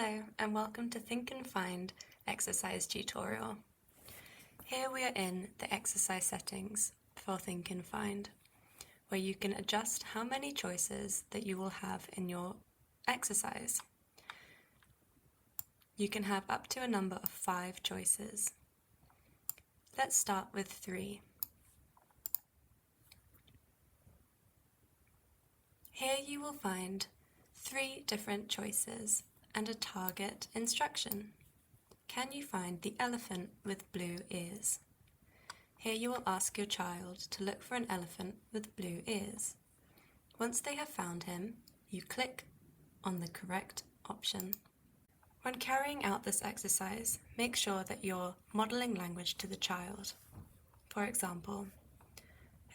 Hello and welcome to Think and Find exercise tutorial. Here we are in the exercise settings for Think and Find, where you can adjust how many choices that you will have in your exercise. You can have up to a number of 5 choices. Let's start with 3. Here you will find 3 different choices and a target instruction. Can you find the elephant with blue ears? Here you will ask your child to look for an elephant with blue ears. Once they have found him, you click on the correct option. When carrying out this exercise, make sure that you're modelling language to the child. For example,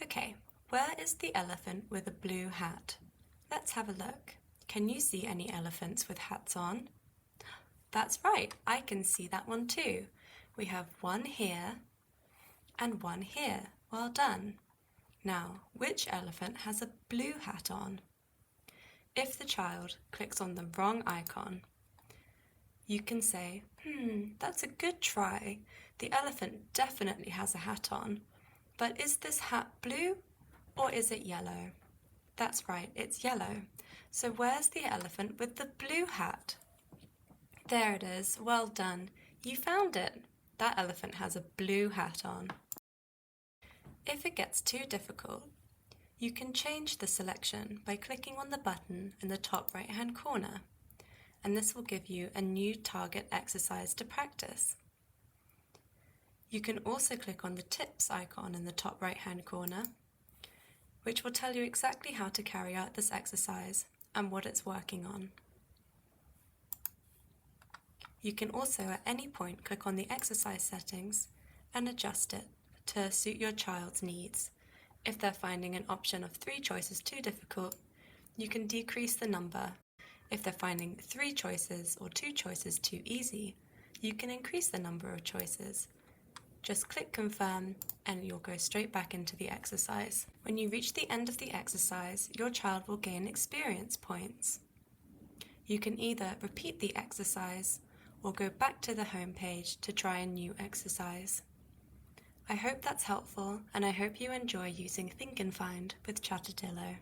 okay, where is the elephant with a blue hat? Let's have a look. Can you see any elephants with hats on? That's right, I can see that one too. We have one here and one here. Well done. Now, which elephant has a blue hat on? If the child clicks on the wrong icon, you can say, that's a good try. The elephant definitely has a hat on, but is this hat blue or is it yellow? That's right, it's yellow. So where's the elephant with the blue hat? There it is, well done. You found it. That elephant has a blue hat on. If it gets too difficult, you can change the selection by clicking on the button in the top right-hand corner, and this will give you a new target exercise to practice. You can also click on the tips icon in the top right-hand corner, which will tell you exactly how to carry out this exercise and what it's working on. You can also at any point click on the exercise settings and adjust it to suit your child's needs. If they're finding an option of 3 choices too difficult, you can decrease the number. If they're finding 3 choices or 2 choices too easy, you can increase the number of choices. Just click confirm and you'll go straight back into the exercise. When you reach the end of the exercise, your child will gain experience points. You can either repeat the exercise or go back to the home page to try a new exercise. I hope that's helpful and I hope you enjoy using Think and Find with Chatterdillo.